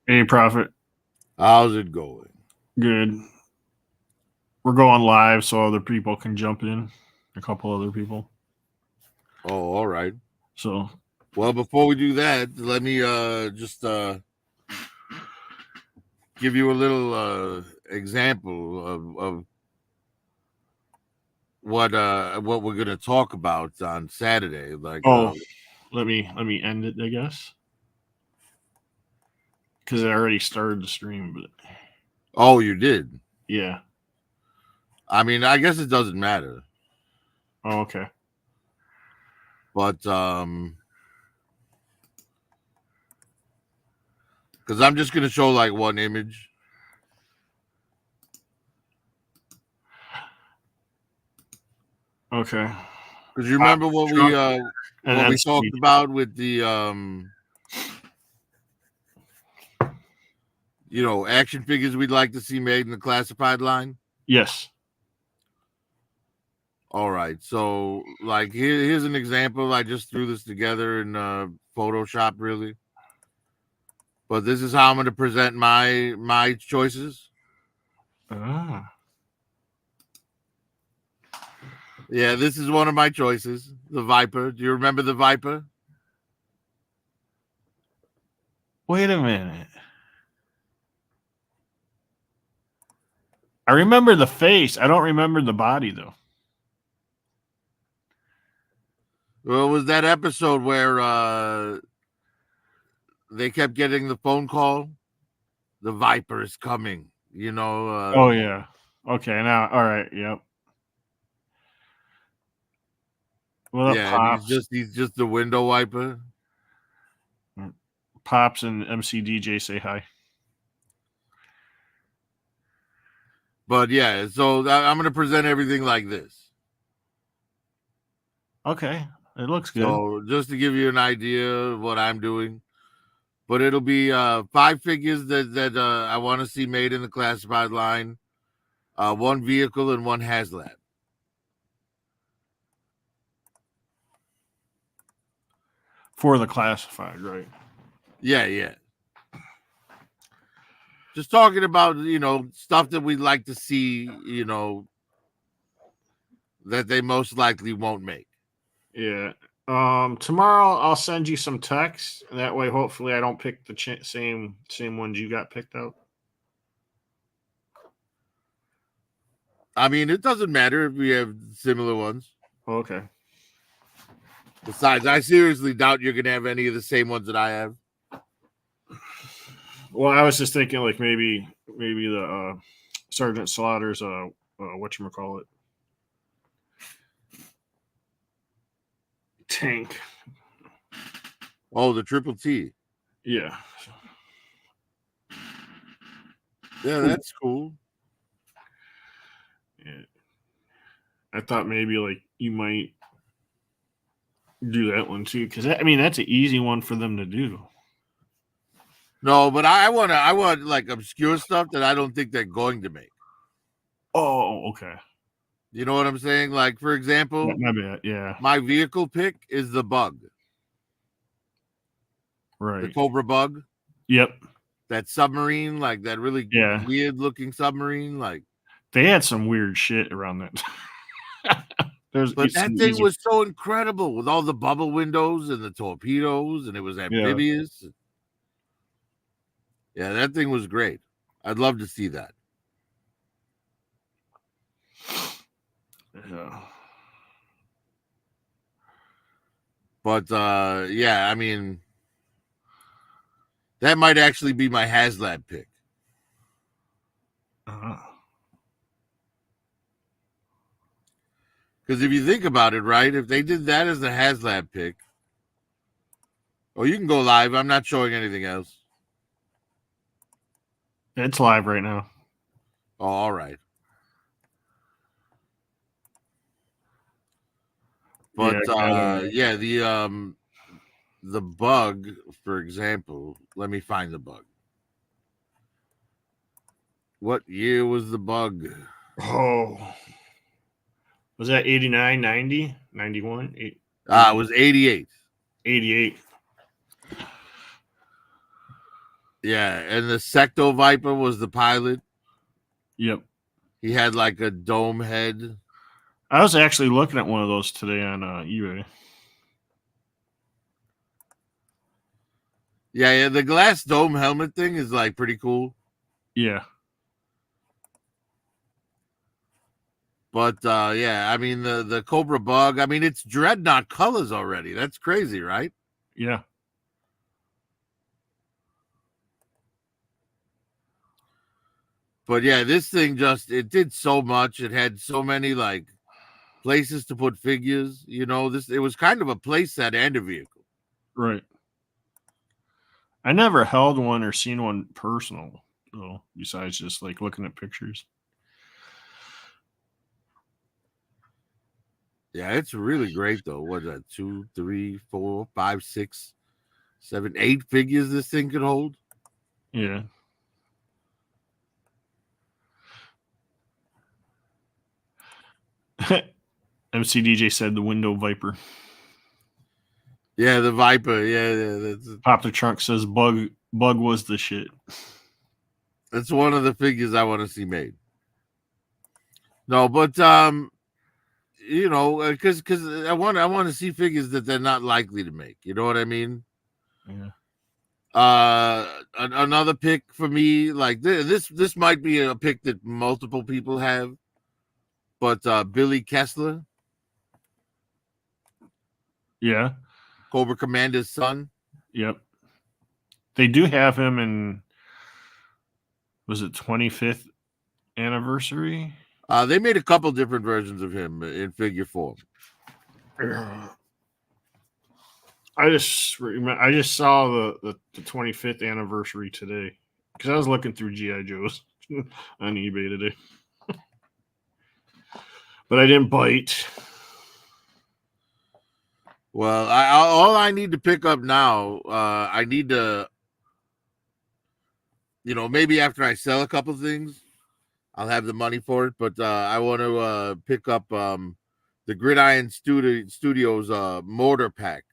Hey, Prophet. How's it going? Good. We're going live so other people can jump in. A couple other people. Oh, all right. So, Well, before we do that, let me just give you a little example of what we're gonna talk about on Saturday. let me end it, I guess, because I already started the stream. But oh, you did. yeah. I mean, I guess it doesn't matter, Oh, okay. but because I'm just gonna show like one image. Okay. Because you remember Truck and what we MC. talked about with the action figures we'd like to see made in the classified line. Yes. All right. So like here's an example. I just threw this together in Photoshop really. But this is how I'm going to present my choices. Ah. Yeah, this is one of my choices. The Viper. Do you remember the Viper? Wait a minute. I remember the face. I don't remember the body though. Well, it was that episode where they kept getting the phone call. The Viper is coming. Oh yeah. Okay. Now, all right. Yep. What up, yeah, and Pops? he's just the window wiper. Pops and MC DJ say hi. But yeah, so I'm going to present everything like this. Okay. It looks good. So just to give you an idea of what I'm doing, but it'll be 5 figures that I want to see made in the classified line, 1 vehicle and 1 HasLab. For the classified, right? Yeah, yeah. Just talking about stuff that we'd like to see, that they most likely won't make. Yeah. Tomorrow I'll send you some text. That way, hopefully, I don't pick the same ones you got picked out. I mean, it doesn't matter if we have similar ones. Okay. Besides, I seriously doubt you're gonna have any of the same ones that I have. Well, I was just thinking like maybe the Sergeant Slaughter's whatchamacallit tank. Oh, the Triple T. Yeah. Yeah, that's cool. Yeah. I thought maybe like you might do that one too, because I mean that's an easy one for them to do. No, but I want like obscure stuff that I don't think they're going to make. Oh, okay. You know what I'm saying? Like, for example, My bad. Yeah. my vehicle pick is the Bug, the Right. Cobra Bug, Yep. that submarine, like that really Yeah. weird looking submarine. Like, They had some weird shit around that. There's but that some thing easy. was so incredible with all the bubble windows and the torpedoes, and it was Yeah. amphibious. Yeah, that thing was great. I'd love to see that. Yeah. But yeah, I mean, that might actually be my HasLab pick. Uh-huh. Because if you think about it, right, if they did that as the HasLab pick, oh, you can go live. I'm not showing anything else. It's live right now. Oh, all right. But yeah, the Bug, for example. Let me find the Bug. What year was the Bug? Oh, was that 89, 90, 91, It was 88. 88? Yeah, and the Secto Viper was the pilot. Yep. He had like a dome head. I was actually looking at one of those today on eBay. Yeah, the glass dome helmet thing is like pretty cool. Yeah. But yeah, I mean the Cobra Bug, I mean it's Dreadnought colors already. That's crazy, right? Yeah. But yeah, this thing it did so much. It had so many like places to put figures. You know, it was kind of a playset and a vehicle. Right. I never held one or seen one personal, though, besides just like looking at pictures. Yeah, it's really great though. What is that? 2, 3, 4, 5, 6, 7, 8 figures this thing could hold. Yeah. MCDJ said the window Viper. Yeah, the Viper. Yeah, Pop the Trunk says Bug was the shit. that's one of the figures I want to see made. No, but you know, because I want to see figures that they're not likely to make. You know what I mean? Yeah. Another pick for me, like this might be a pick that multiple people have, but Billy Kessler, Yeah. Cobra Commander's son. Yep. They do have him in, was it 25th anniversary? They made a couple different versions of him in figure form. I just saw the 25th anniversary today because I was looking through GI Joes on eBay today, but I didn't bite. Well, all I need to pick up now, I need to, you know, maybe after I sell a couple things, I'll have the money for it. But I want to pick up the Gridiron Studios mortar pack.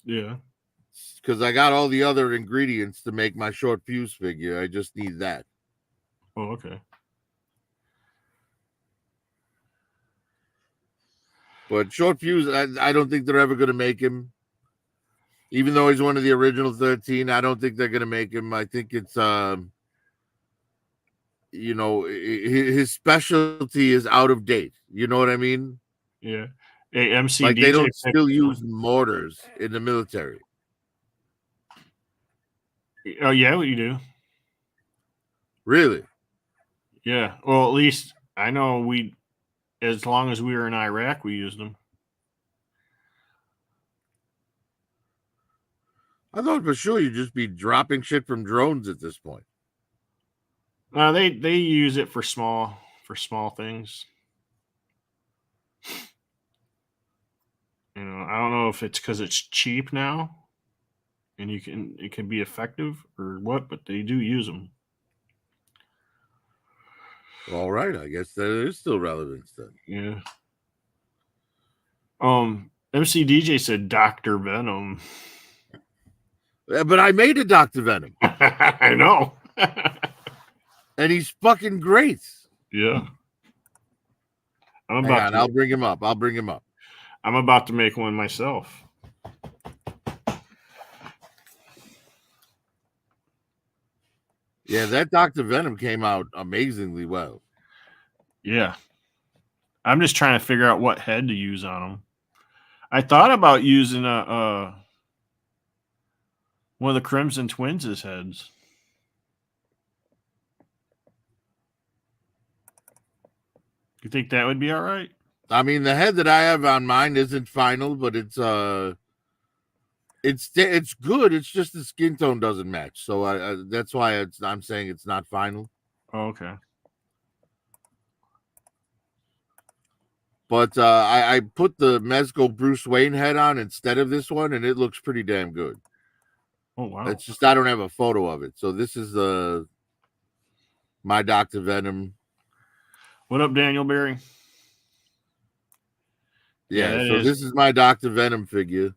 Yeah. Because I got all the other ingredients to make my short fuse figure. I just need that. Oh, okay. But short fuse, I don't think they're ever going to make him. Even though he's one of the original 13, I don't think they're going to make him. I think it's, you know, his specialty is out of date. You know what I mean? Yeah. Hey, MC Like DJ they don't still use mortars in the military. Oh, yeah, what you do? Really? Yeah. Well, at least I know as long as we were in Iraq, we used them. I thought for sure you'd just be dropping shit from drones at this point. They use it for small things. You know, I don't know if it's because it's cheap now, and it can be effective or what, but they do use them. All right, I guess there is still relevance then. Yeah. MC DJ said Dr. Venom. But I made a Dr. Venom. I know. And he's fucking great. Yeah. I'll bring him up. I'm about to make one myself. Yeah, that Dr. Venom came out amazingly well. Yeah. I'm just trying to figure out what head to use on him. I thought about using one of the Crimson Twins' heads. You think that would be all right? I mean, the head that I have on mine isn't final, but it's good. It's just the skin tone doesn't match, so that's why I'm saying it's not final. Oh, okay. But I put the Mezco Bruce Wayne head on instead of this one, and it looks pretty damn good. Oh, wow. It's just I don't have a photo of it. So this is my Dr. Venom. What up, Daniel Berry? Yeah, so this is my Dr. Venom figure.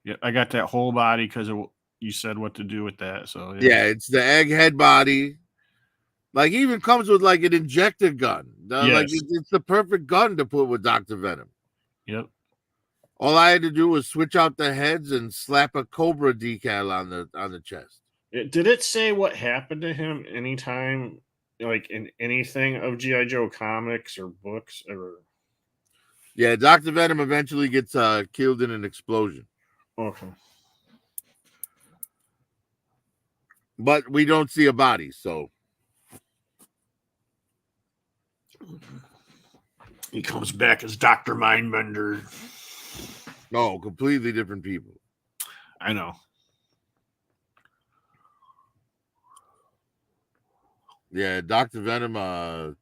Yeah, I got that whole body because you said what to do with that. So Yeah, it's the egghead body. Like, even comes with like an injector gun. Like, Yes. it's the perfect gun to put with Dr. Venom. Yep. All I had to do was switch out the heads and slap a Cobra decal on the chest. Did it say what happened to him anytime, like in anything of GI Joe comics or books or? Yeah, Dr. Venom eventually gets killed in an explosion. Okay. But we don't see a body, so He comes back as Dr. Mindbender. no, completely different people. I know. Yeah, Dr. Venom,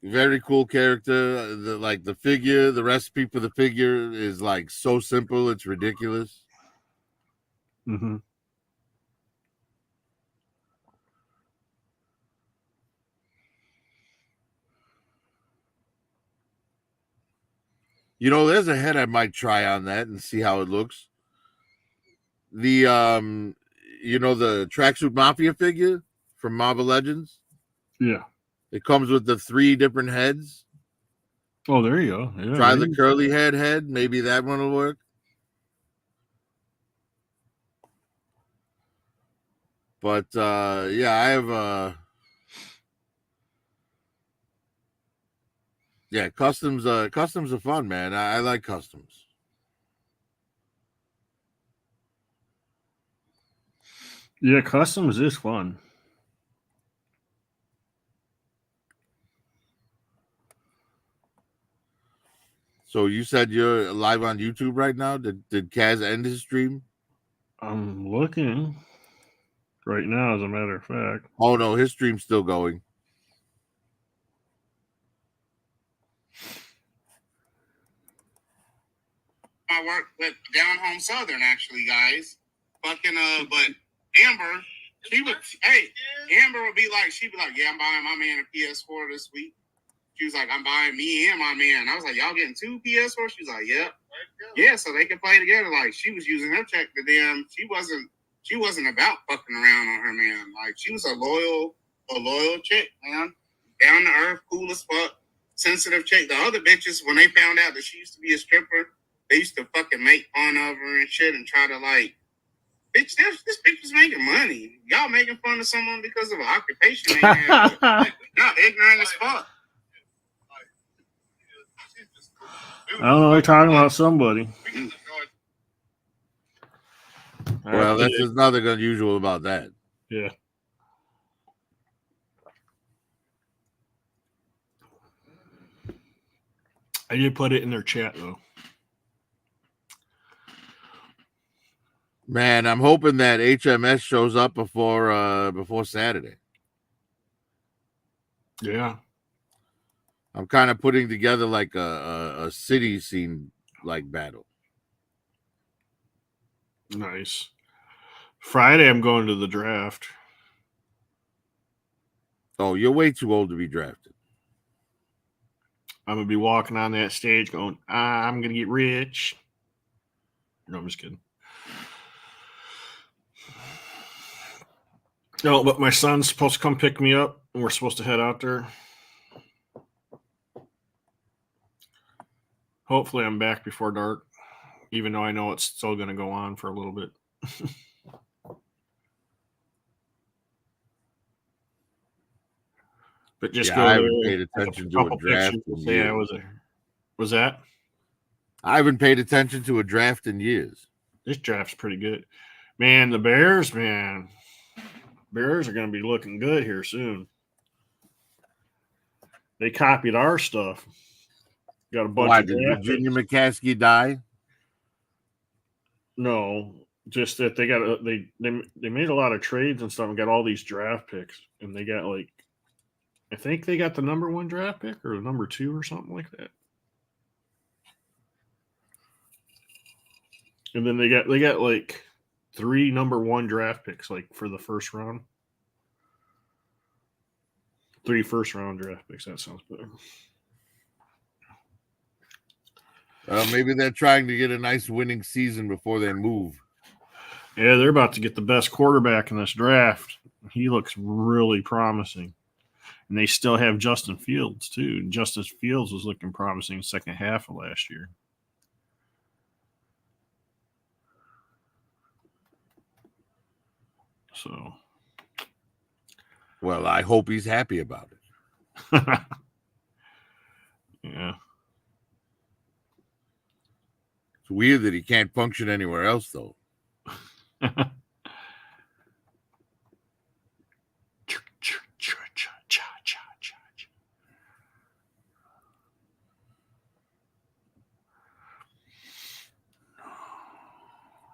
very cool character. The figure, the recipe for the figure is like so simple, it's ridiculous. Mm-hmm. You know, there's a head I might try on that and see how it looks. The the Tracksuit Mafia figure from Marvel Legends. Yeah. It comes with the 3 different heads. Oh, there you go. Yeah, Try the maybe. curly head. Maybe that one will work. But yeah, I have yeah, customs are fun, man. I like customs. Yeah, customs is fun. So you said you're live on YouTube right now? Did Kaz end his stream? I'm looking right now, as a matter of fact. Oh no, his stream's still going. I work with Down Home Southern, actually, guys. Fucking but Amber, Amber would be like, she'd be like, yeah, I'm buying my man a PS4 this week. She was like, I'm buying me and my man. I was like, y'all getting 2 PS4? She was like, yep. Yeah, so they can play together. Like, she was using her check to them. She wasn't about fucking around on her man. Like, she was a loyal chick, man. Down to earth, cool as fuck, sensitive chick. The other bitches, when they found out that she used to be a stripper, they used to fucking make fun of her and shit and try to like, bitch, this bitch was making money. Y'all making fun of someone because of an occupation they had. Y'all ignorant as fuck. I don't know. They're talking about somebody. Well, that's just nothing unusual about that. Yeah. I did put it in their chat though. Man, I'm hoping that HMS shows up before Saturday. Yeah. I'm kind of putting together like a city scene like battle. Nice. Friday, I'm going to the draft. Oh, you're way too old to be drafted. I'm gonna be walking on that stage going, I'm gonna get rich. No, I'm just kidding. No, but my son's supposed to come pick me up, and we're supposed to head out there. Hopefully, I'm back before dark, even though I know it's still going to go on for a little bit. But just Yeah, go I there. haven't paid attention to a draft in Say I years. was there. Was that? I haven't paid attention to a draft in years. This draft's pretty good. Man, the Bears, man. Bears are going to be looking good here soon. They copied our stuff. Got a bunch Why of did draft Virginia picks. McCaskey die? No, just that they got they made a lot of trades and stuff and got all these draft picks, and they got like, I think they got the number 1 draft pick or the number 2 or something like that. And then they got like 3 number 1 draft picks like for the first round. 3 first round draft picks. That sounds better. Maybe they're trying to get a nice winning season before they move. Yeah, they're about to get the best quarterback in this draft. He looks really promising. And they still have Justin Fields, too. Justin Fields was looking promising second half of last year. So, Well, I hope he's happy about it. yeah. It's weird that he can't function anywhere else, though.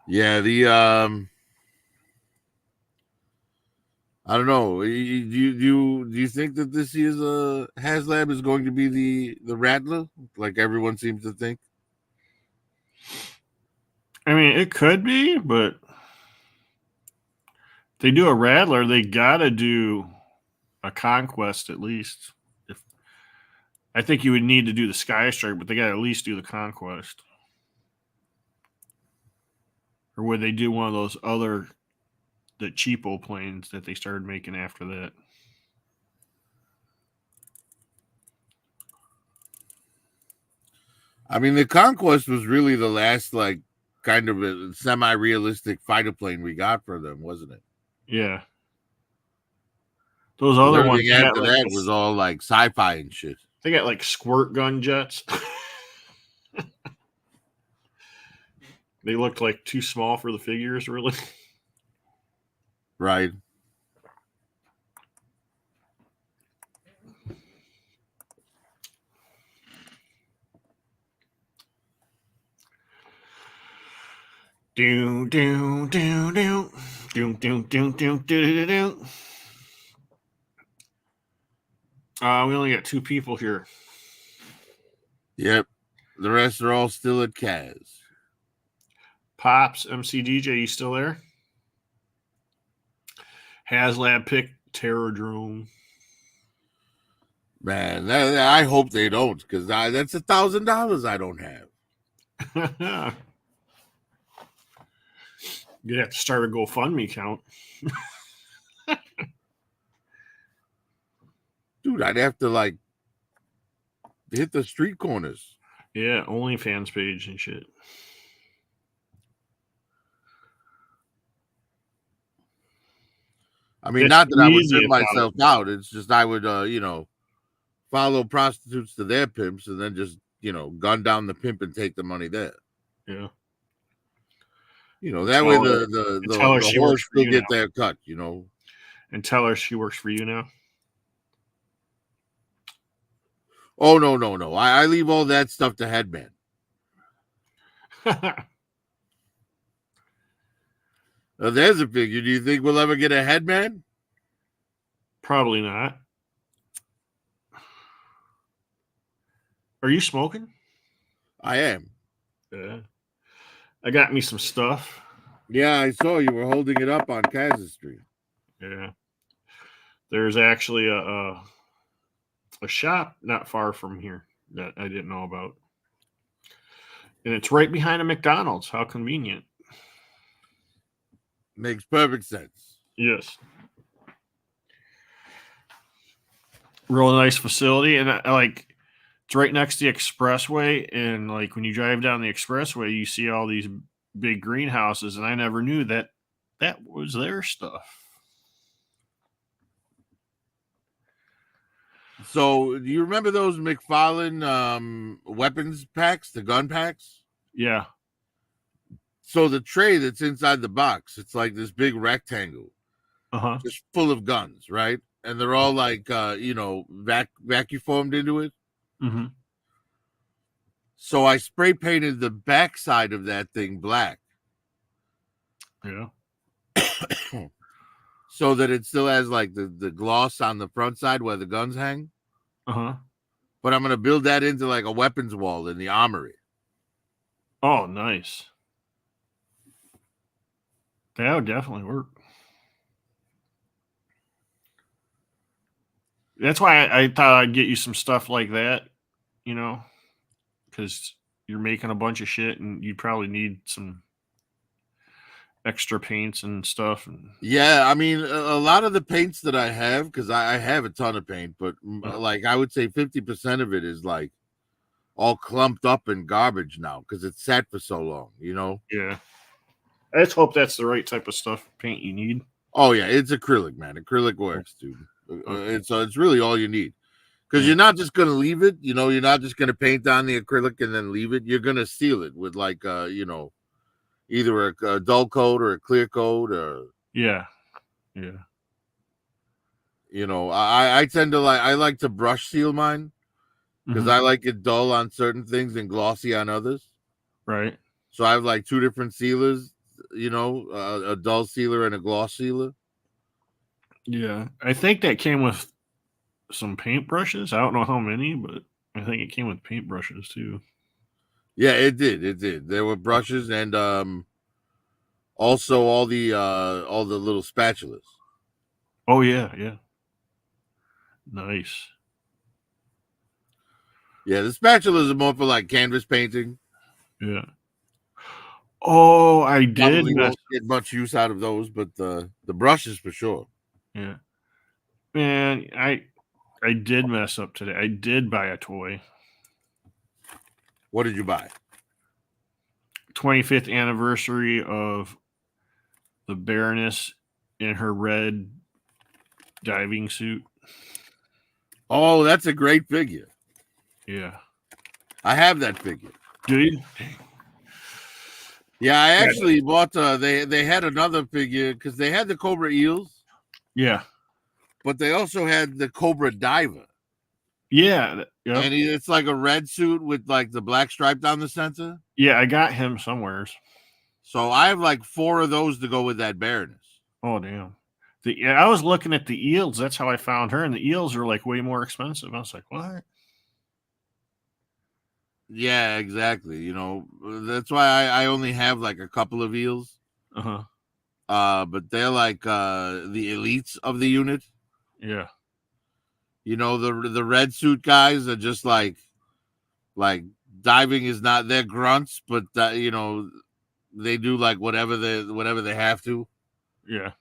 Yeah, I don't know. Do you think that this year's HasLab is going to be the Rattler, like everyone seems to think? I mean, it could be, but if they do a Rattler, they gotta do a Conquest at least. I think you would need to do the Sky Strike, but they gotta at least do the Conquest. Or would they do one of those other the cheapo planes that they started making after that? I mean, the Conquest was really the last like kind of a semi-realistic fighter plane we got for them, wasn't it? Yeah. Those other ones Everything after that was all like sci-fi and shit. They got like squirt gun jets. They looked like too small for the figures, really. Right. Do do do do do do do do do do. We only got 2 people here. Yep. The rest are all still at Kaz. Pops, MC DJ, you still there? HasLab pick Terradrome. Man, I hope they don't, because that's $1,000 I don't have. You'd have to start a GoFundMe account. Dude, I'd have to like hit the street corners. Yeah, OnlyFans page and shit. I mean, It's not that I would easy pimp about myself out. It's just I would, follow prostitutes to their pimps and then just, gun down the pimp and take the money there. Yeah. That way the horse will get their cut, And tell her she works for you now. Oh, no. I leave all that stuff to Headman. There's a figure. Do you think we'll ever get a Headman? Probably not. Are you smoking? I am. Yeah. I got me some stuff. Yeah, I saw you were holding it up on Kansas Street. Yeah. There's actually a shop not far from here that I didn't know about. And it's right behind a McDonald's. How convenient. Makes perfect sense. Yes. Real nice facility. And it's right next to the expressway. And like when you drive down the expressway, you see all these big greenhouses. And I never knew that was their stuff. So, do you remember those McFarlane weapons packs, the gun packs? Yeah. So the tray that's inside the box, it's like this big rectangle, just full of guns, right? And they're all like, vacuum formed into it. Mm-hmm. So I spray painted the back side of that thing black. Yeah. So that it still has like the gloss on the front side where the guns hang. Uh-huh. But I'm going to build that into like a weapons wall in the armory. Oh, nice. That would definitely work. That's why I thought I'd get you some stuff like that, because you're making a bunch of shit and you probably need some extra paints and stuff. And Yeah, I mean, a lot of the paints that I have, because I have a ton of paint, but like I would say 50% of it is like all clumped up in garbage now because it's sat for so long, you know? yeah, I just hope that's the right type of stuff paint you need. Oh, yeah, it's acrylic, man. Acrylic works, dude. It's really all you need. Because you're not just going to leave it, you know, you're not just going to paint on the acrylic and then leave it. You're going to seal it with like, you know, either a dull coat or a clear coat or, Yeah. you know, I tend to I like to brush seal mine because Mhm. I like it dull on certain things and glossy on others. Right. So I have like two different sealers, you know, a dull sealer and a gloss sealer. Yeah, I think that came with some paintbrushes. I don't know how many, but I think it came with paintbrushes too. Yeah, it did. It did. There were brushes and also all the little spatulas. Oh yeah. Nice. Yeah, the spatulas are more for like canvas painting. Yeah. Oh, I did Probably mess. won't get much use out of those, but the brushes for sure. Yeah, man, I did mess up today. I did buy a toy. What did you buy? 25th anniversary of the Baroness in her red diving suit. Oh, that's a great figure. Yeah. I have that figure. Do you? Yeah, I actually bought. They had another figure because they had the Cobra Eels, Yeah. but they also had the Cobra Diver. Yeah. Yep. And it's like a red suit with like the black stripe down the center. Yeah, I got him somewheres. So I have like 4 of those to go with that Baroness. Oh damn. I was looking at the eels. That's how I found her, and the eels are like way more expensive. I was like, what? Yeah, exactly. You know, that's why I only have like a couple of eels. Uh-huh. But they're like the elites of the unit. Yeah. You know, the red suit guys are just like diving is not their grunts, but you know, they do like whatever they have to. Yeah.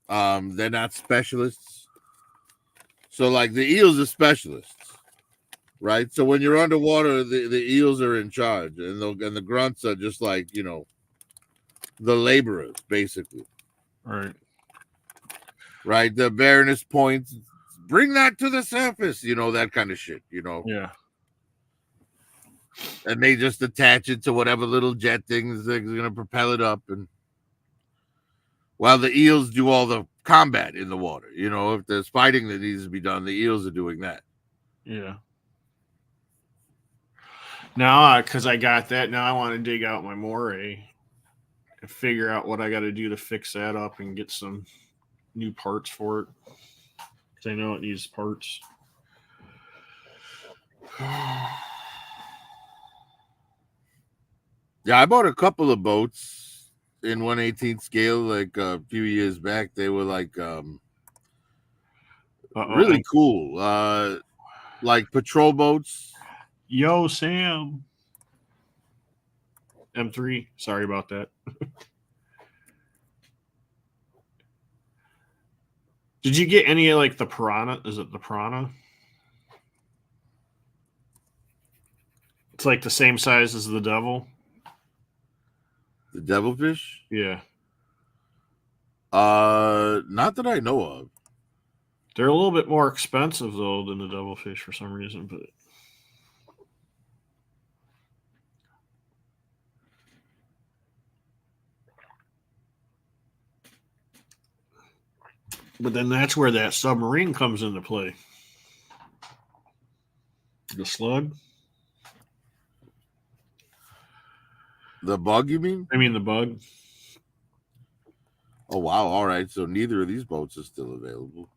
They're not specialists. So like the eels are specialists, right? So when you're underwater, the eels are in charge, and the grunts are just like, you know, the laborers basically. Right. Right. The Baroness points, bring that to the surface, you know, that kind of shit, you know. Yeah. And they just attach it to whatever little jet things they're gonna propel it up, and while the eels do all the combat in the water, you know, if there's fighting that needs to be done, the eels are doing that. Yeah. Now, because I got that, now I want to dig out my moray and figure out what I got to do to fix that up and get some new parts for it. Because I know it needs parts. Yeah, I bought a couple of boats in 1/18 scale like a few years back. They were like really cool. Like patrol boats. Yo, Sam. M3. Sorry about that. Did you get any of like the piranha? Is it the piranha? It's like the same size as the devil. The devilfish? Yeah. Not that I know of. They're a little bit more expensive though than the devilfish for some reason, but then that's where that submarine comes into play. The slug? The bug, you mean? I mean the bug. Oh wow, all right. So neither of these boats are still available.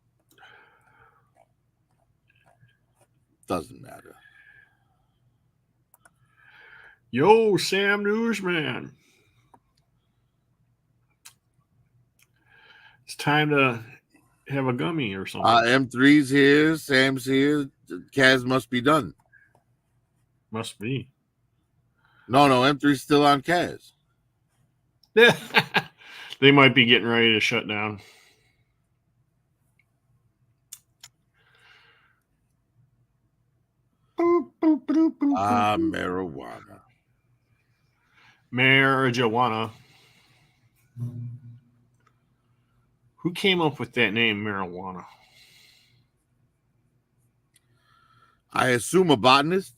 Doesn't matter. Yo, Sam Newsman. It's time to have a gummy or something. M3's here, Sam's here. Kaz must be done. Must be. No, M3's still on Kaz. They might be getting ready to shut down. Marijuana. Marijuana. Who came up with that name, marijuana? I assume a botanist.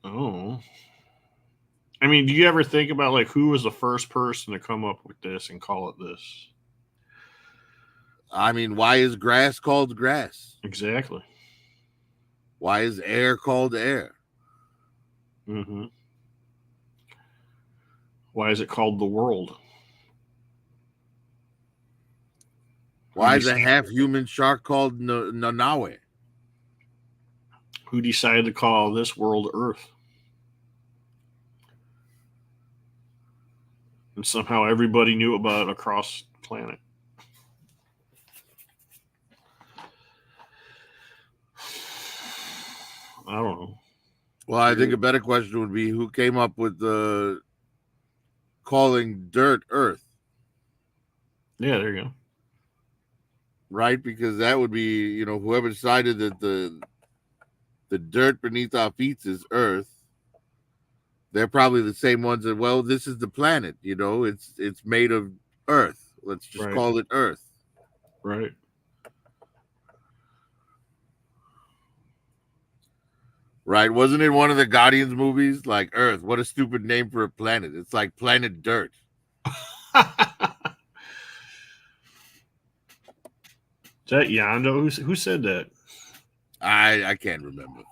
Oh. I mean, do you ever think about like who was the first person to come up with this and call it this? I mean, why is grass called grass? Exactly. Why is air called air? Mm-hmm. Why is it called the world? Why is a half-human shark called Nanawe? Who decided to call this world Earth? And somehow everybody knew about it across the planet. I don't know. Well, I think a better question would be who came up with the calling dirt Earth, Yeah, there you go. right? Because that would be, you know, whoever decided that the dirt beneath our feet is Earth. They're probably the same ones that, well, this is the planet, you know, it's made of Earth. Let's just Right. call it Earth. Right. Right? Wasn't it one of the Guardians movies? Like Earth, what a stupid name for a planet. It's like Planet Dirt. Is that Yando? Who said that? I can't remember.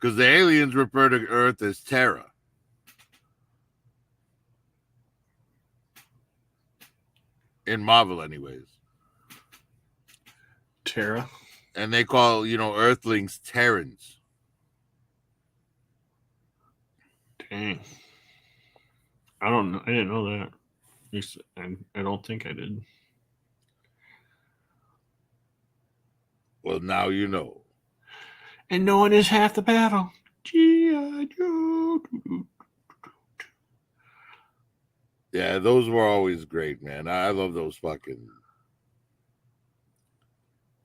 Because the aliens refer to Earth as Terra. In Marvel, anyways. Terra. And they call, you know, Earthlings Terrans. Dang. I don't know. I didn't know that. I don't think I did. Well, now you know. And knowing is half the battle. G.I. Joe. Yeah, those were always great, man. I love those fucking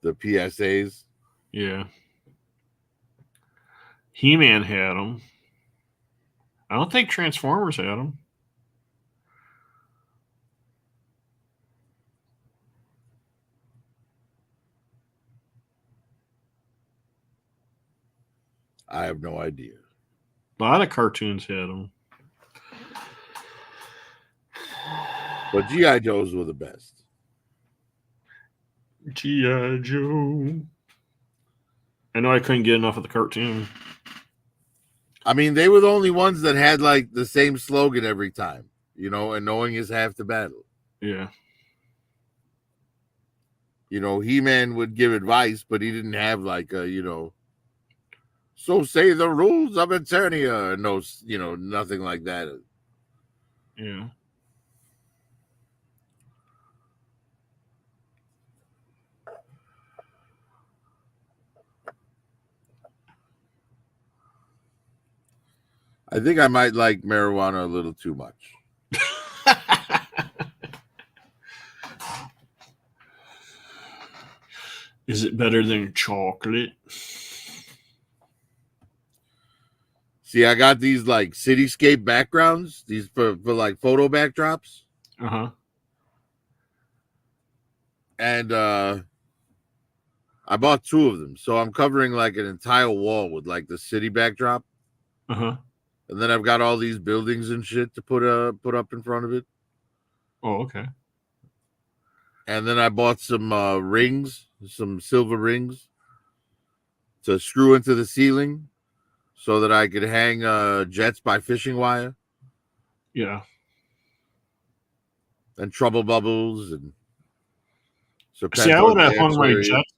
the PSAs. Yeah. He-Man had them. I don't think Transformers had them. I have no idea. A lot of cartoons had them. But G.I. Joes were the best. G.I. Joe. I know I couldn't get enough of the cartoon. I mean, they were the only ones that had like the same slogan every time, you know, and knowing is half the battle. Yeah. You know, He-Man would give advice, but he didn't have like a, you know, so say the rules of Eternia. No, you know, nothing like that. Yeah. I think I might like marijuana a little too much. Is it better than chocolate? See, I got these like cityscape backgrounds, these for like photo backdrops. Uh-huh. And I bought 2 of them. So I'm covering like an entire wall with like the city backdrop. Uh-huh. And then I've got all these buildings and shit to put up in front of it. Oh, okay. And then I bought some rings, some silver rings to screw into the ceiling so that I could hang jets by fishing wire. Yeah. And trouble bubbles and See, I would have hung my jets.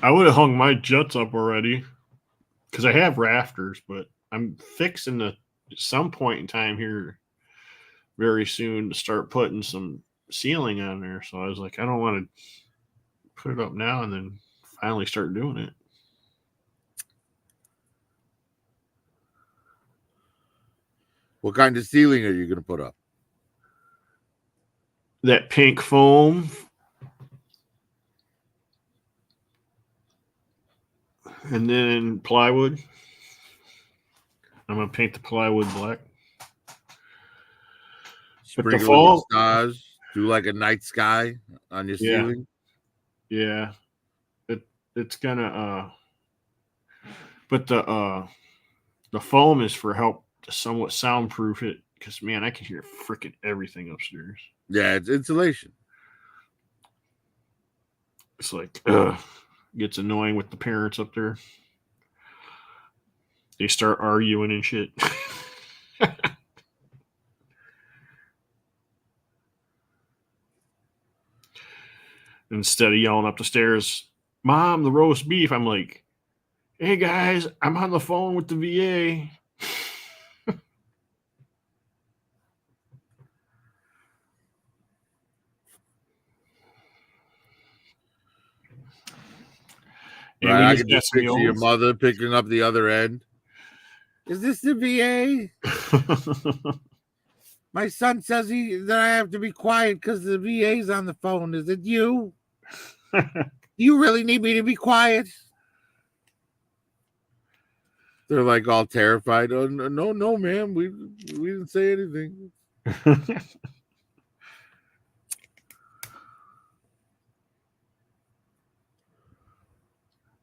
I would have hung my jets up already because I have rafters, but I'm fixing to at some point in time here very soon to start putting some ceiling on there. So I was like, I don't want to put it up now and then finally start doing it. What kind of ceiling are you going to put up? That pink foam. And then plywood. I'm going to paint the plywood black. But the Sprinkle it fall, with stars. Do like a night sky on your Yeah. ceiling. yeah, it's gonna. But the foam is for help to somewhat soundproof it because man, I can hear freaking everything upstairs. Yeah, it's insulation. It's like gets annoying with the parents up there. They start arguing and shit. Instead of yelling up the stairs, Mom, the roast beef, I'm like, hey guys, I'm on the phone with the VA. And Right, we I just can got just some picture your yolks. mother picking up the other end. Is this the VA? My son says that I have to be quiet because the VA's on the phone. Is it you? You really need me to be quiet? They're like all terrified. Oh no, ma'am. We didn't say anything.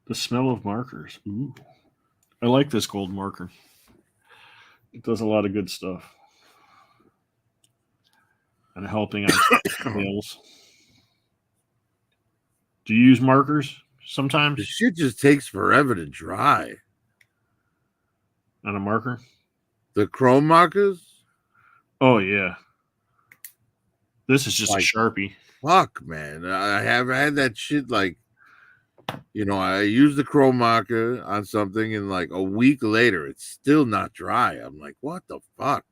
The smell of markers. Ooh. I like this gold marker. It does a lot of good stuff. And helping on nails. Do you use markers The sometimes shit just takes forever to dry. on a marker? The chrome markers? Oh, yeah. This is just Like- a Sharpie. Fuck, man. I have had that shit like, I use the chrome marker on something and like a week later, it's still not dry. I'm like, what the fuck?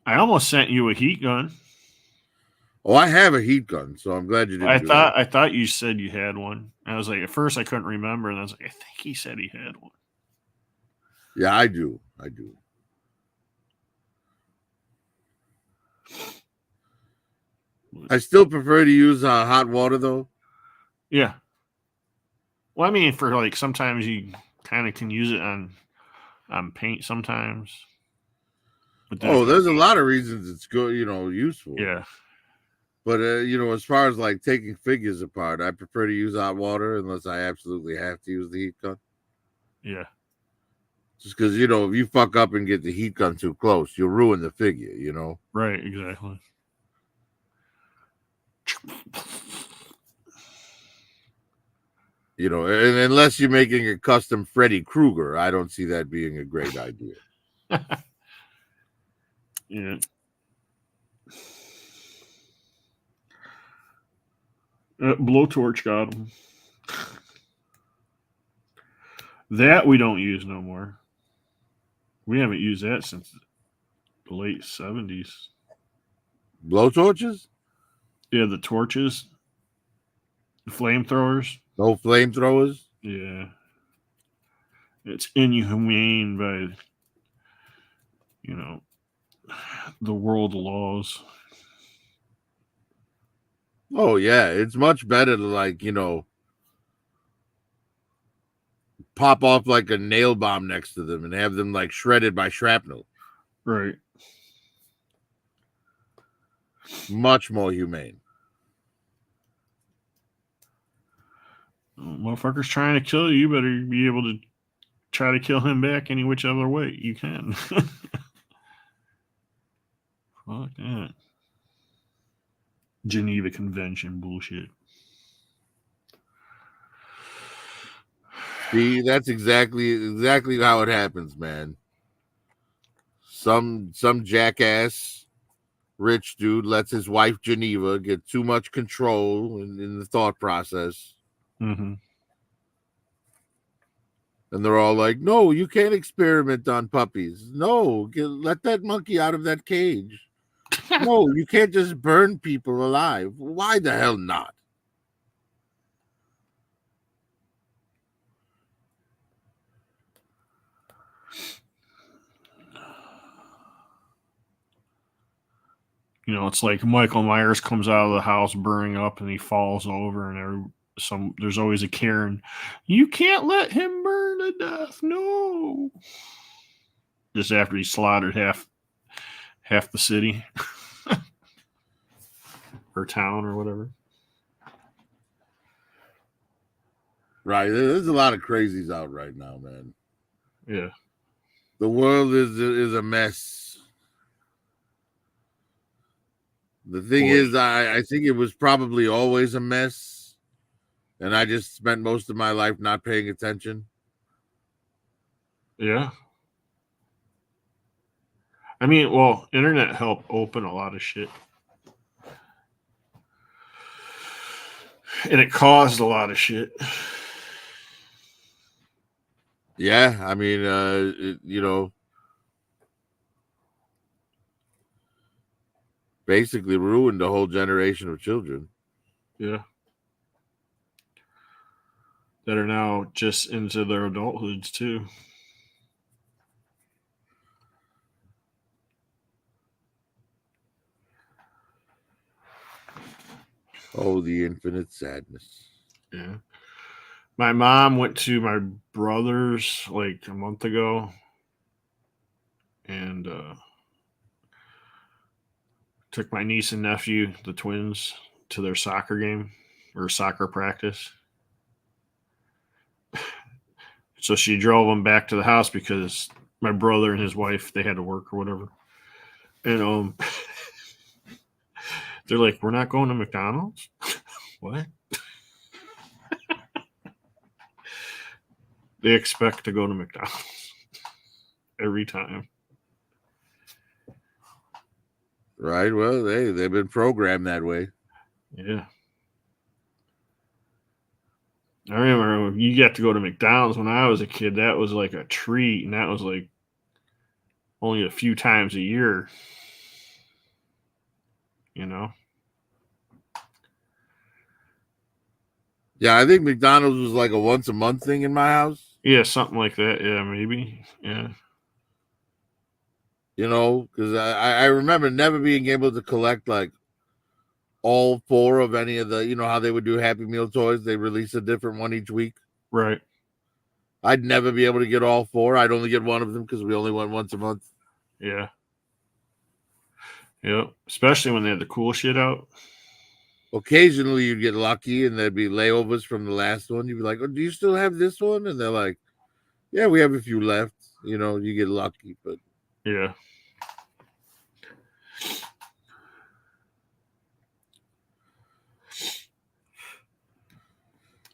I almost sent you a heat gun. Oh, I have a heat gun, so I'm glad you didn't do that. I thought you said you had one. I was like, at first I couldn't remember, and I was like, I think he said he had one. Yeah, I do. I still prefer to use hot water though. Yeah. Well, I mean, for like sometimes you kind of can use it on paint sometimes. But then Oh, there's a lot of reasons it's good, useful. yeah. But as far as like taking figures apart, I prefer to use hot water unless I absolutely have to use the heat gun. Yeah. Just because if you fuck up and get the heat gun too close, you'll ruin the figure. Right. Exactly. And unless you're making a custom Freddy Krueger, I don't see that being a great idea. Yeah. Blowtorch got him. That we don't use no more. We haven't used that since the late 70s. Blowtorches? Yeah, the torches, the flamethrowers. No flamethrowers? Yeah. It's inhumane by, the world laws. Oh, yeah. It's much better to, pop off like a nail bomb next to them and have them, shredded by shrapnel. Right. Much more humane. Motherfucker's trying to kill you. You better be able to try to kill him back any which other way you can. Fuck that. Geneva Convention bullshit. See, that's exactly how it happens, man. Some jackass rich dude lets his wife Geneva get too much control in the thought process. Mm-hmm. And they're all like, no, you can't experiment on puppies. No, let that monkey out of that cage. No, you can't just burn people alive. Why the hell not? You know, it's like Michael Myers comes out of the house burning up and he falls over, and there's always a Karen. You can't let him burn to death. No. Just after he slaughtered half the city or town or whatever. Right. There's a lot of crazies out right now, man. Yeah. The world is a mess. The thing is, I think it was probably always a mess, and I just spent most of my life not paying attention. Yeah. I mean, well, internet helped open a lot of shit. And it caused a lot of shit. Yeah, I mean, basically ruined a whole generation of children. Yeah. That are now just into their adulthoods too. Oh, the infinite sadness. Yeah. My mom went to my brother's like a month ago and took my niece and nephew, the twins, to their soccer game or soccer practice. So she drove them back to the house because my brother and his wife, they had to work or whatever. And they're like, "We're not going to McDonald's?" What? They expect to go to McDonald's every time. Right. Well, they've been programmed that way. Yeah. I remember when you got to go to McDonald's when I was a kid. That was like a treat, and that was like only a few times a year. You know? Yeah, I think McDonald's was like a once a month thing in my house. Yeah, something like that. Yeah, maybe. Yeah. Because I remember never being able to collect like all 4 of any of the, how they would do Happy Meal toys. They release a different one each week. Right. I'd never be able to get all 4. I'd only get one of them because we only went once a month. Yeah. Yep. Especially when they had the cool shit out. Occasionally you'd get lucky and there'd be layovers from the last one. You'd be like, "Oh, do you still have this one?" And they're like, "Yeah, we have a few left." You get lucky, but Yeah.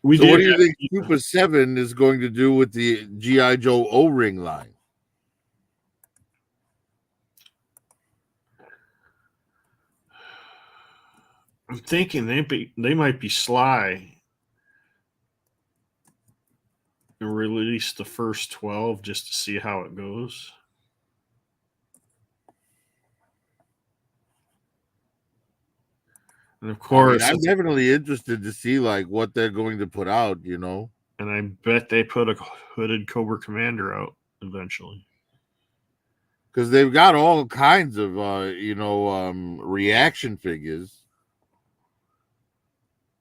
what do you think Super 7 is going to do with the G.I. Joe O-Ring line? I'm thinking they might be sly and release the first 12 just to see how it goes. And of course, I'm definitely interested to see like what they're going to put out, And I bet they put a hooded Cobra Commander out eventually. Because they've got all kinds of reaction figures.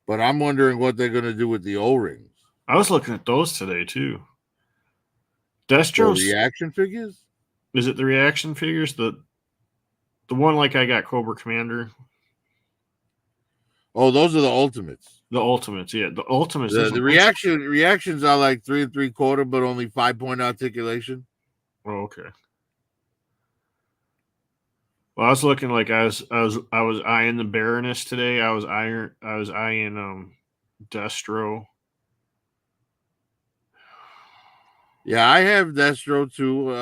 But I'm wondering what they're going to do with the O-rings. I was looking at those today too. Destro's reaction figures? Is it the reaction figures? The one like I got Cobra Commander. Oh, those are the Ultimates. The Ultimates, yeah. The Ultimates. The reactions are like 3 3/4, but only 5-point articulation. Oh, okay. Well, I was looking like I was eyeing the Baroness today. I was eyeing Destro. Yeah, I have Destro too.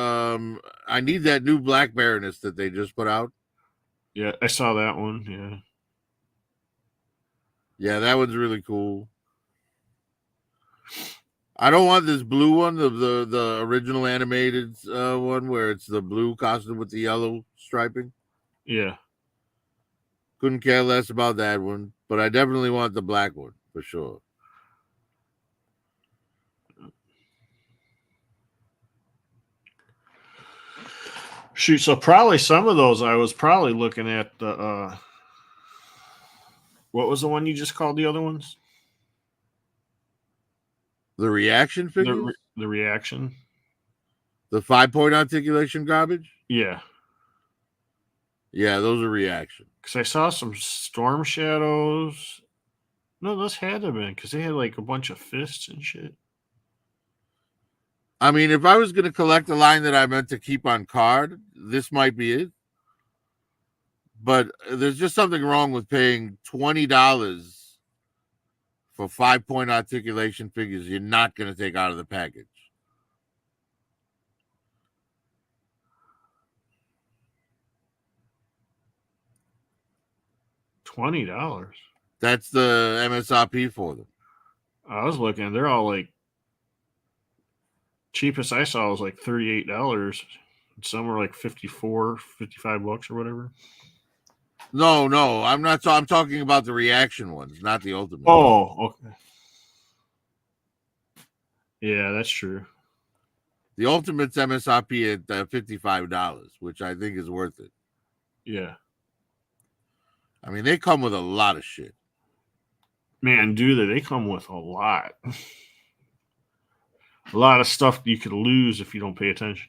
I need that new Black Baroness that they just put out. Yeah, I saw that one. Yeah. Yeah, that one's really cool. I don't want this blue one, the original animated one where it's the blue costume with the yellow striping. Yeah. Couldn't care less about that one, but I definitely want the black one for sure. Shoot, so probably some of those I was probably looking at the what was the one you just called the other ones? The reaction figures, The reaction. the 5-point articulation garbage. Yeah. Yeah, those are reaction. Because I saw some Storm Shadows. No, those had to have been because they had like a bunch of fists and shit. I mean, if I was going to collect a line that I meant to keep on card, this might be it. But there's just something wrong with paying $20 for 5-point articulation figures you're not going to take out of the package. $20. That's the MSRP for them. I was looking, they're all like cheapest I saw was like $38. Some were like $54, $55 or whatever. No, I'm not. I'm talking about the reaction ones, not the ultimate. Oh, okay. Yeah, that's true. The ultimate's MSRP at $55, which I think is worth it. Yeah. I mean, they come with a lot of shit. Man, do they? They come with a lot. A lot of stuff you could lose if you don't pay attention.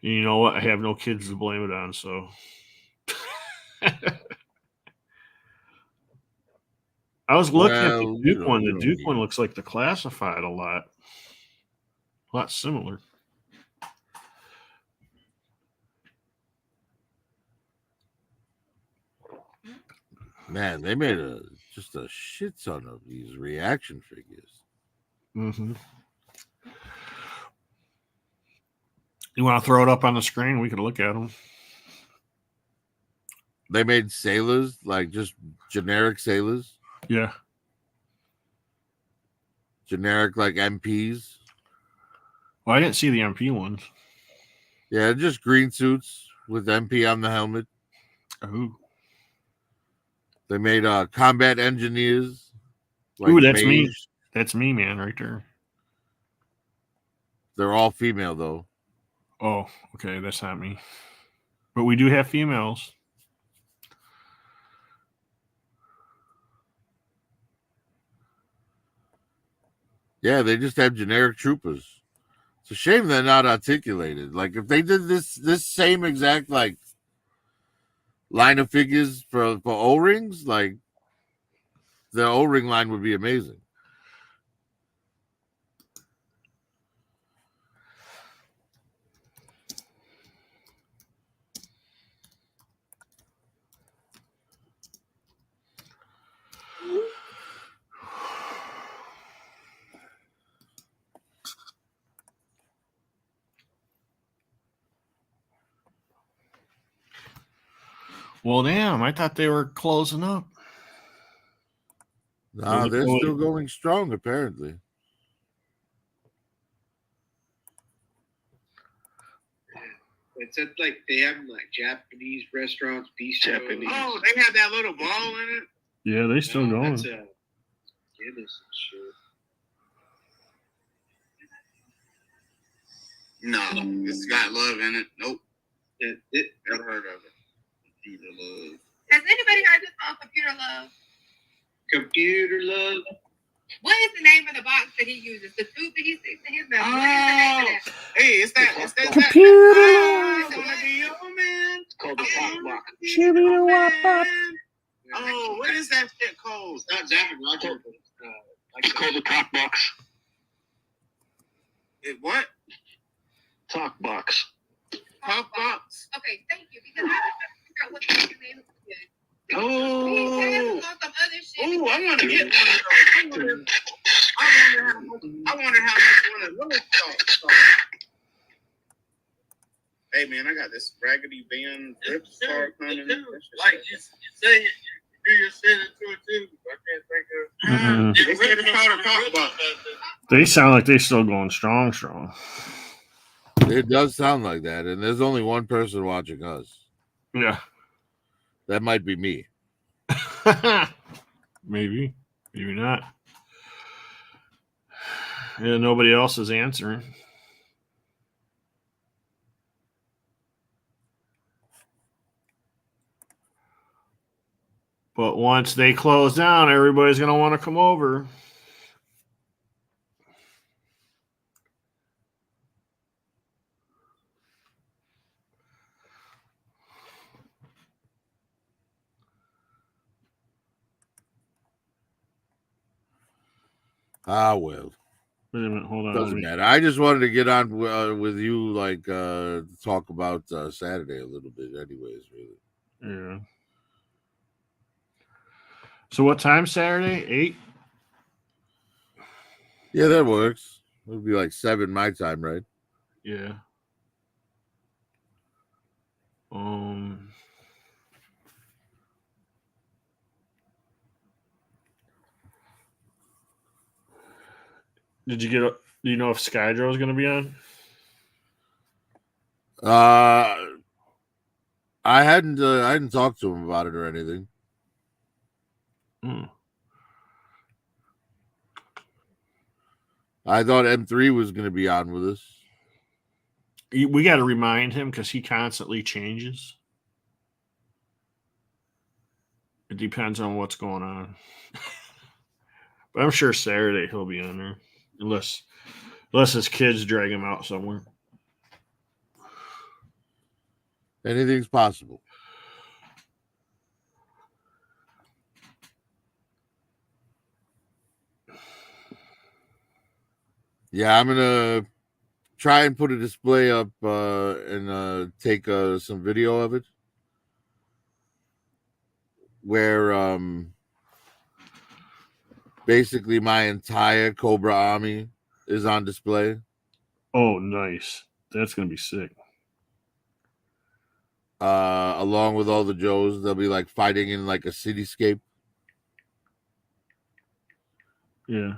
You know what? I have no kids to blame it on, so. I was looking at the Duke one. The Duke one looks like the Classified a lot similar. Man, they made just a shit ton of these reaction figures. Mm-hmm. You want to throw it up on the screen? We could look at them. They made sailors, like just generic sailors. Yeah. Generic, like MPs. Well, I didn't see the MP ones. Yeah, just green suits with MP on the helmet. Oh. They made combat engineers. Like ooh, that's me. That's me, man, right there. They're all female, though. Oh, okay. That's not me. But we do have females. Yeah, they just have generic troopers. It's a shame they're not articulated. Like, if they did this same exact, like, line of figures for O-rings, like, the O-ring line would be amazing. Well, damn, I thought they were closing up. No, they're still going strong, apparently. It's at, like, they have like Japanese restaurants, bistros. Oh, they have that little ball in it? Yeah, they still going. That's Guinness and shit. No, it's got love in it. Nope. Never heard of it. Computer Love. Has anybody heard this song, Computer Love? Computer Love. What is the name of the box that he uses? The tube that he sticks in his mouth. What is the name of that? Hey, it's that. Computer Love. It's gonna be your man. It's called the Talk Box. Oh, what is that shit called? It's not Zapp and Roger. It's called the Talk Box. It what? Talk Box. Talk Box. Okay, thank you. Because I was trying to figure out what the name is. Oh, some other shit. I want to get one of those. I wonder how much one of those costs. Hey man, I got this Raggedy Van drip star coming. Like you say, you do your shit into it too. I can't think of. They said it's called a Talk Box. They sound like they still going strong. It does sound like that, and there's only one person watching us. Yeah. That might be me. Maybe not. Yeah, nobody else is answering. But once they close down, everybody's going to want to come over. Ah, well. Wait a minute, hold on. Doesn't matter. I just wanted to get on with you, like, talk about Saturday a little bit, anyways, really. Yeah. So what time Saturday? 8? Yeah, that works. It'll be like 7 my time, right? Yeah. Did you get? Do you know if Skydro is going to be on? I hadn't talked to him about it or anything. I thought M3 was going to be on with us. We got to remind him because he constantly changes. It depends on what's going on. But I'm sure Saturday he'll be on there, unless his kids drag him out somewhere. Anything's possible. Yeah, I'm gonna try and put a display up and take some video of it, where basically my entire Cobra army is on display. Oh, nice! That's gonna be sick. Along with all the Joes, they'll be like fighting in like a cityscape. Yeah.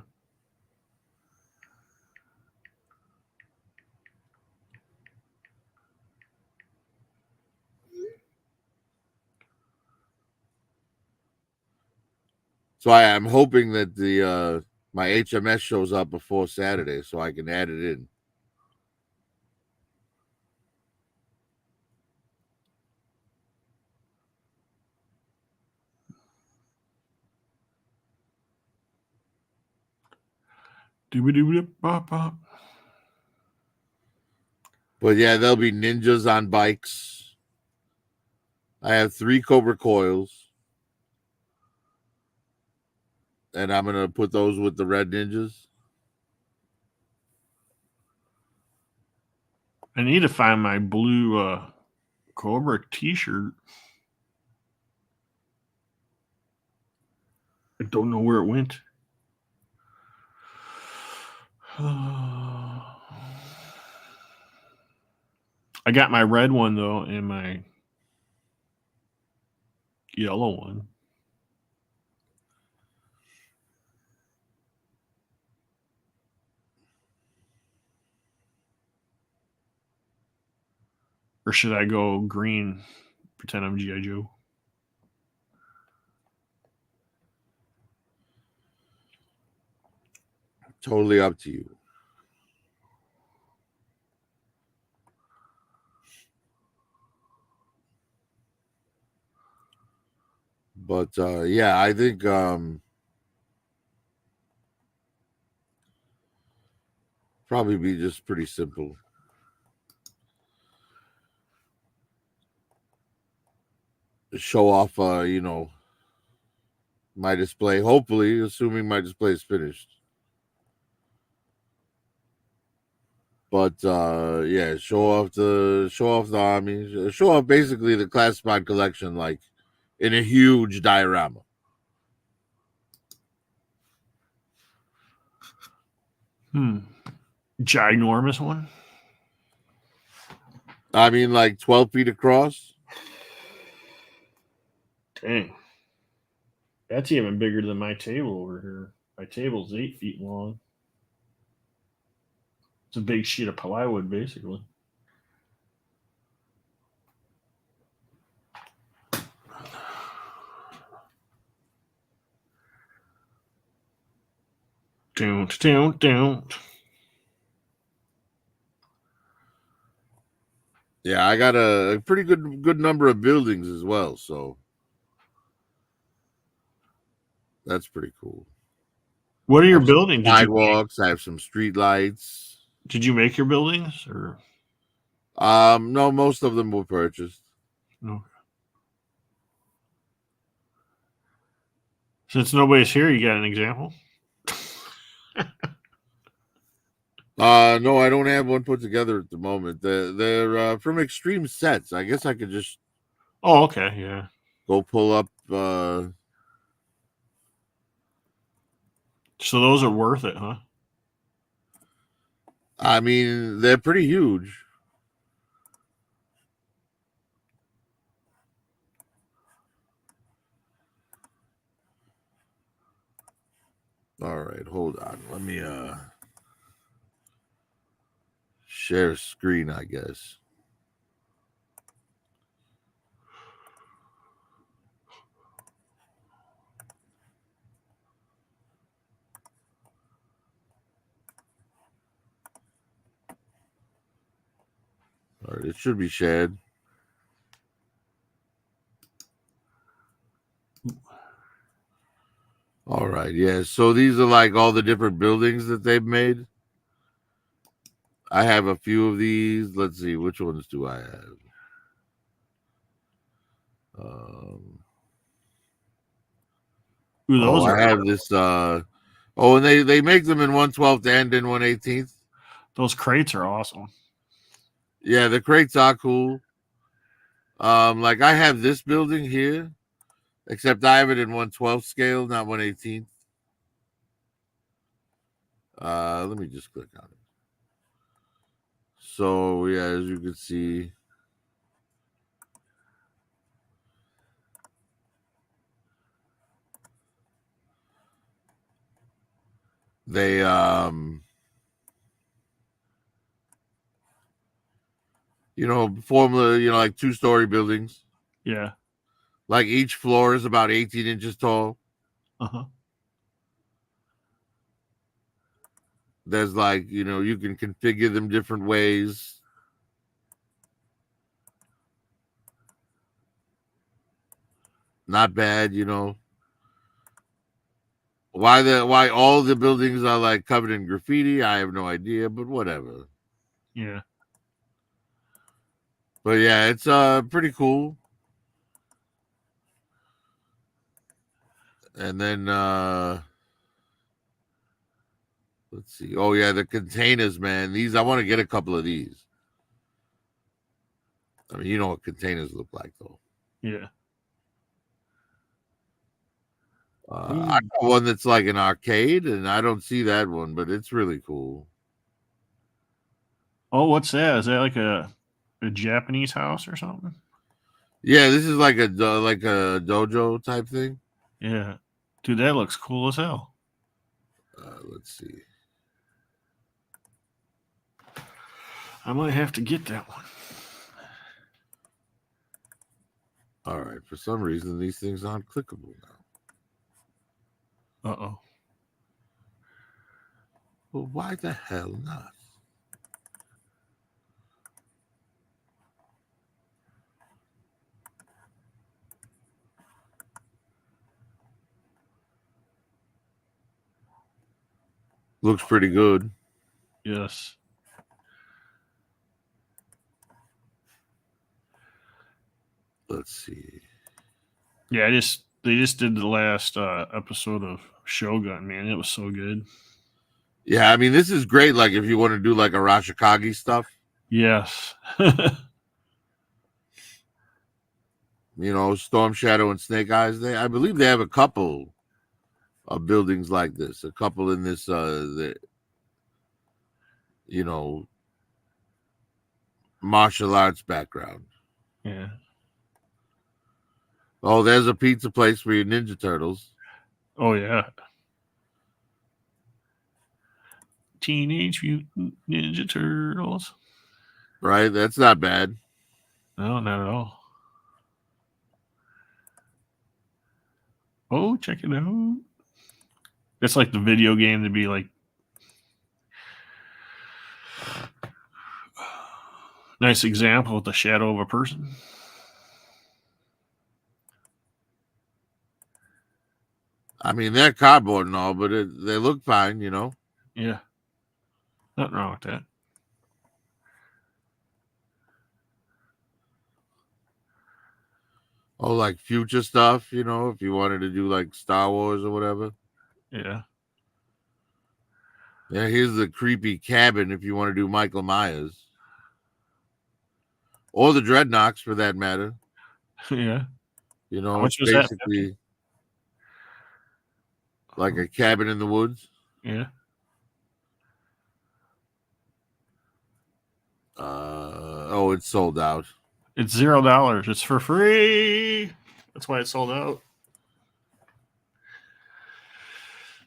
So I am hoping that the my HMS shows up before Saturday so I can add it in. But yeah, there'll be ninjas on bikes. I have 3 Cobra coils. And I'm going to put those with the red ninjas. I need to find my blue Cobra t-shirt. I don't know where it went. I got my red one though and my yellow one. Or should I go green? Pretend I'm G.I. Joe. Totally up to you. But yeah, I think probably be just pretty simple. Show off my display, hopefully, assuming my display is finished. But yeah, show off the army, show off basically the classified collection, like in a huge diorama. Ginormous one. I mean, like 12 feet across. Dang. That's even bigger than my table over here. My table's 8 feet long. It's a big sheet of plywood, basically. Don't. Yeah, I got a pretty good number of buildings as well, so that's pretty cool. What are I your have some buildings? sidewalks. I have some street lights. Did you make your buildings or No, most of them were purchased. no? Since nobody's here, you got an example? No, I don't have one put together at the moment. They're from Extreme Sets. I guess I could just Oh, okay, yeah. go pull up. So those are worth it, huh? I mean, they're pretty huge. All right, hold on. Let me share screen, I guess. All right, it should be shared. All right, yeah. So these are like all the different buildings that they've made. I have a few of these. Let's see, which ones do I have? Ooh, those are I have this. And they make them in 1/12 and in 1/18. those crates are awesome. Yeah, the crates are cool. Like I have this building here, except I have it in 1/12 scale, not 1/18. Let me just click on it. So yeah, as you can see, they form like 2-story buildings. Yeah. Like each floor is about 18 inches tall. Uh-huh. There's like, you can configure them different ways. Not bad, Why all the buildings are like covered in graffiti, I have no idea, but whatever. Yeah. But yeah, it's pretty cool. And then let's see. Oh yeah, the containers, man. I want to get a couple of these. I mean, you know what containers look like, though. Yeah. I got one that's like an arcade, and I don't see that one, but it's really cool. Oh, what's that? Is that like a Japanese house or something? Yeah, this is like a dojo type thing. Yeah. Dude, that looks cool as hell. Let's see. I might have to get that one. All right. For some reason, these things aren't clickable now. Uh-oh. Well, why the hell not? Looks pretty good. Yes. Let's see. Yeah, they just did the last episode of Shogun, man. It was so good. Yeah, I mean, this is great. Like, if you want to do like a Rashikage stuff, Yes. Storm Shadow and Snake Eyes. I believe they have a couple of buildings like this. A couple in this, martial arts background. Yeah. Oh, there's a pizza place for your Ninja Turtles. Oh yeah. Teenage Mutant Ninja Turtles. Right? That's not bad. No, not at all. Oh, check it out. It's like the video game to be like nice example with the shadow of a person. I mean, they're cardboard and all, but they look fine, you know. Yeah. Nothing wrong with that. Oh, like future stuff, you know, if you wanted to do like Star Wars or whatever. Yeah. Yeah, here's the creepy cabin if you want to do Michael Myers. Or the Dreadnoks for that matter. Yeah. You know, How much it's was that? basically like a cabin in the woods. Yeah. Oh, it's sold out. It's $0. It's for free. That's why it sold out.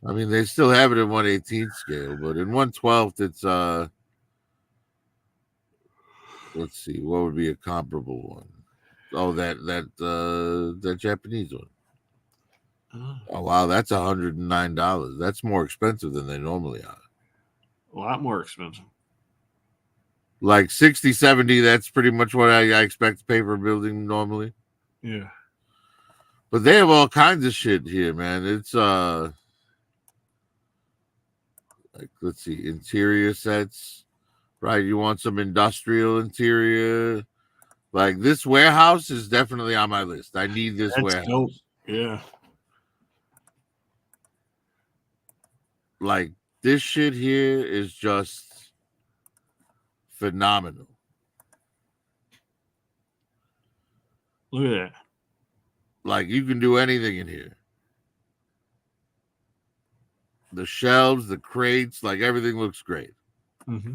I mean, they still have it in 1/18 scale, but in 1/12, it's let's see, what would be a comparable one? Oh, that Japanese one. Oh wow, that's $109. That's more expensive than they normally are. A lot more expensive. Like 60, 70, that's pretty much what I expect to pay for a building normally. Yeah. But they have all kinds of shit here, man. It's like, let's see, interior sets, right? You want some industrial interior. Like this warehouse is definitely on my list. I need this That's warehouse. dope. Yeah. Like this shit here is just phenomenal. Look at that. Like you can do anything in here. The shelves, the crates, like everything looks great. Mm-hmm.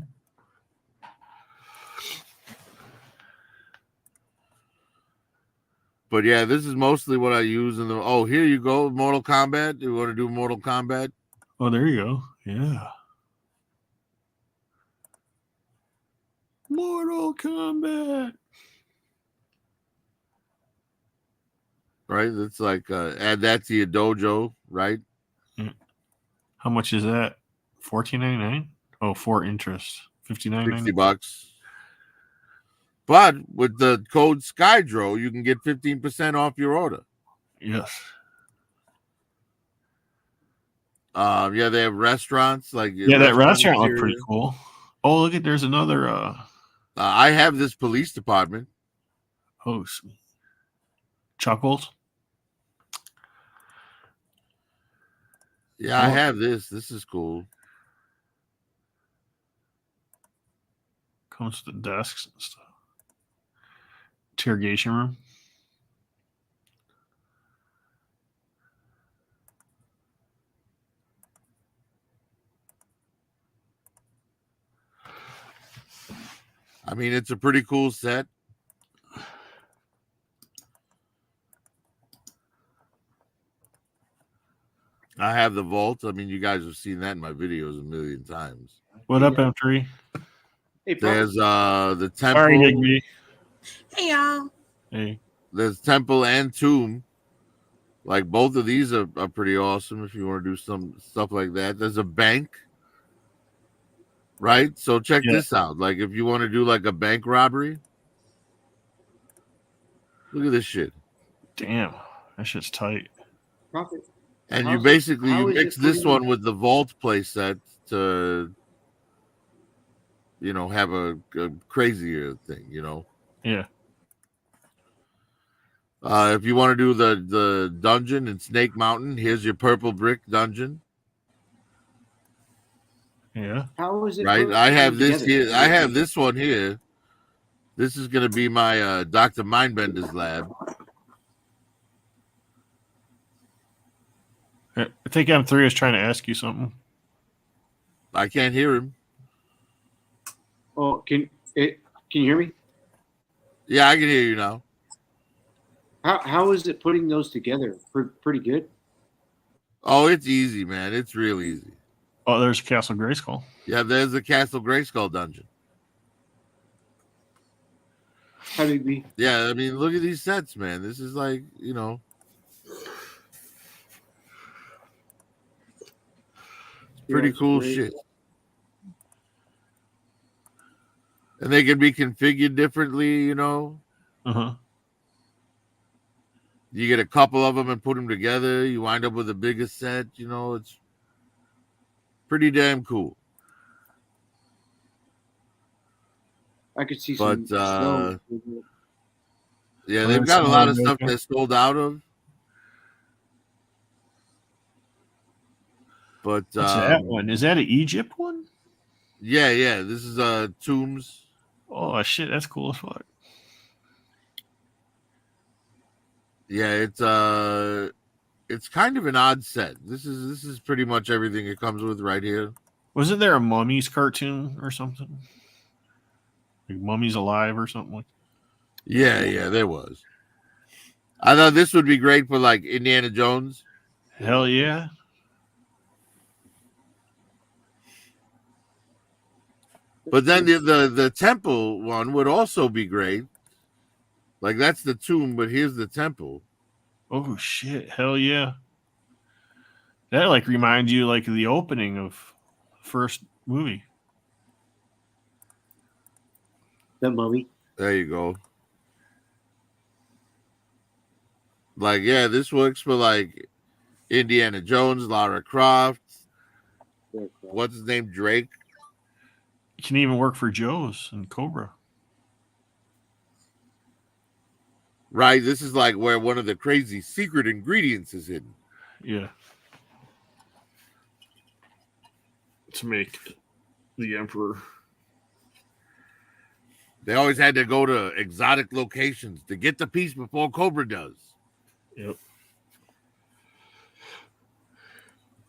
But yeah, this is mostly what I use in the. Oh, here you go, Mortal Kombat. You want to do Mortal Kombat? Oh, there you go. Yeah. Mortal Kombat. Right? It's like add that to your dojo, right? How much is that? $14.99? Oh, for interest. $59.99. $60. But with the code SKYDRO, you can get 15% off your order. Yes. Yeah, they have restaurants like Yeah, that restaurant looked interior. pretty cool. Oh, look at there's another I have this police department. oh sweet. Chuckles. Yeah, I have this. This is cool. Comes with the desks and stuff. Interrogation room. I mean, it's a pretty cool set. I have the vault. I mean, you guys have seen that in my videos a million times. What up, M3? Hey, Paul. There's the temple. Sorry, Higby. Hey y'all. Hey. There's temple and tomb. Like both of these are pretty awesome if you want to do some stuff like that. There's a bank. Right? So check this out. Like if you want to do like a bank robbery. Look at this shit. Damn. That shit's tight. Prophet. And How's you it- basically how you is mix it this putting one with the vault playset to, you know, have a crazier thing, you know. Yeah. If you want to do the dungeon in Snake Mountain, here's your purple brick dungeon. Yeah. How is it? Right? I have this together? here. I have this one here. This is gonna be my Dr. Mindbender's lab. I think M3 is trying to ask you something. I can't hear him. Oh, can you hear me? Yeah, I can hear you now. How is it putting those together? Pretty good. Oh, it's easy, man. It's real easy. Oh, there's Castle Grayskull. Yeah, there's the Castle Grayskull dungeon. How did we? Yeah, I mean, look at these sets, man. This is like, you know. Pretty it's cool great. shit. And they can be configured differently, you know. Uh-huh. You get a couple of them and put them together. You wind up with a bigger set. You know, it's pretty damn cool. I could see But some. yeah, they've got a lot of stuff Okay. they're sold out of. But What's that one? Is that an Egypt one? yeah, this is Tombs. Oh shit, that's cool as fuck. Yeah, it's kind of an odd set. This is pretty much everything it comes with right here. Wasn't there a Mummies cartoon or something? Like Mummies Alive or something like Yeah, there was. I thought this would be great for like Indiana Jones. that? Hell yeah. But then the temple one would also be great. Like that's the tomb, but here's the temple. Oh shit, hell yeah. That like reminds you like of the opening of first movie. That mummy. There you go. Like, yeah, this works for like Indiana Jones, Lara Croft. What's his name? Drake. It can even work for Joe's and Cobra. Right. This is like where one of the crazy secret ingredients is hidden. Yeah. To make the Emperor. They always had to go to exotic locations to get the piece before Cobra does. Yep.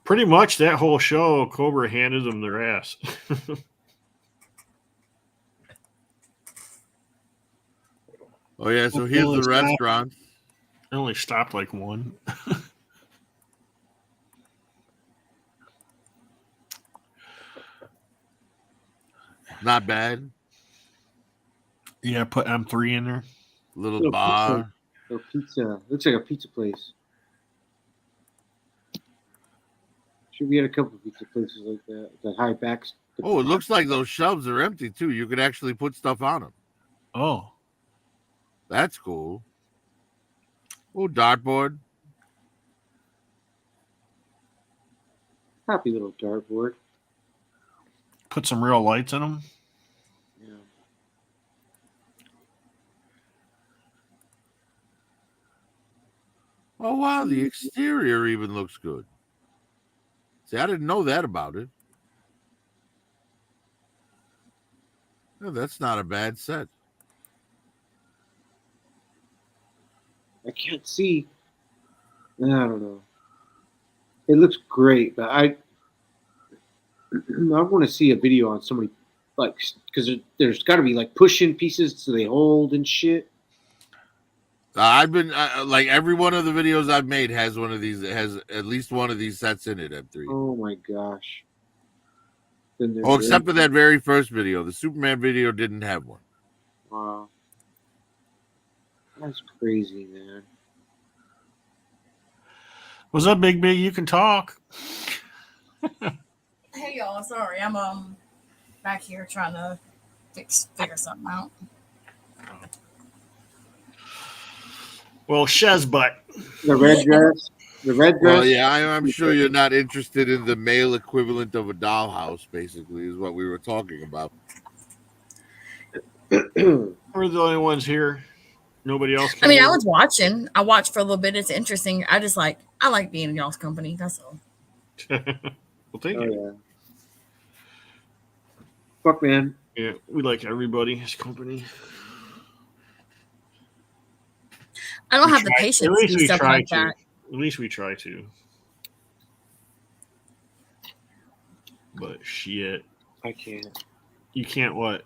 Pretty much that whole show, Cobra handed them their ass. Oh yeah, so here's the restaurant. I only stopped like one. Not bad. Yeah, put M3 in there. Little bar. Or pizza. Looks like a pizza place. Sure, we had a couple of pizza places like that. The high backs. Oh, it looks like those shelves are empty too. You could actually put stuff on them. Oh. That's cool. Oh, dartboard. Happy little dartboard. Put some real lights in them. Yeah. Oh wow, the exterior even looks good. See, I didn't know that about it. No, that's not a bad set. I can't see. I don't know. It looks great, but I want to see a video on somebody like because there's got to be like push-in pieces so they hold and shit. I've been like every one of the videos I've made has one of these. It has at least one of these sets in it. M3. Oh my gosh. Then Oh, except for that very first video, the Superman video didn't have one. Wow. That's crazy, man. What's up, Big Big? You can talk. Hey y'all, sorry, I'm back here trying to figure something out. Well, Shaz butt. The red dress. The red dress. Well, yeah, I'm sure you're not interested in the male equivalent of a dollhouse. Basically, is what we were talking about. We're the only ones here. Nobody else. I mean, I over? was watching. I watched for a little bit. It's interesting. I like being in y'all's company. That's all. Well, thank you. Yeah. Fuck, man. Yeah, we like everybody's company. I don't We have the try- patience at to least do we stuff try like to. that. At least we try to. But shit, I can't. you can't what?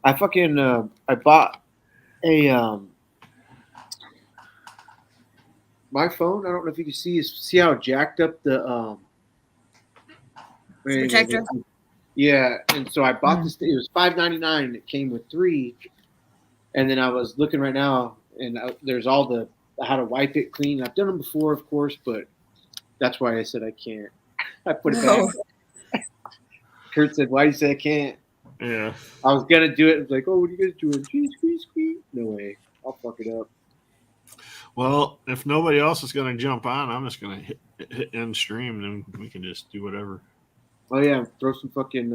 I fucking I bought a my phone. I don't know if you can see how jacked up the Protector? Yeah, and so I bought this. It was $5.99, and it came with 3. And then I was looking right now, and there's all the how to wipe it clean. I've done them before, of course, but that's why I said I can't. I put it No. back. Kurt said, "Why you say I can't?" Yeah. I was gonna do it. It was like, "Oh, what are you guys doing?" Squeeze. No way. I'll fuck it up. Well, if nobody else is going to jump on, I'm just going to hit end stream, and then we can just do whatever. Oh yeah, throw some fucking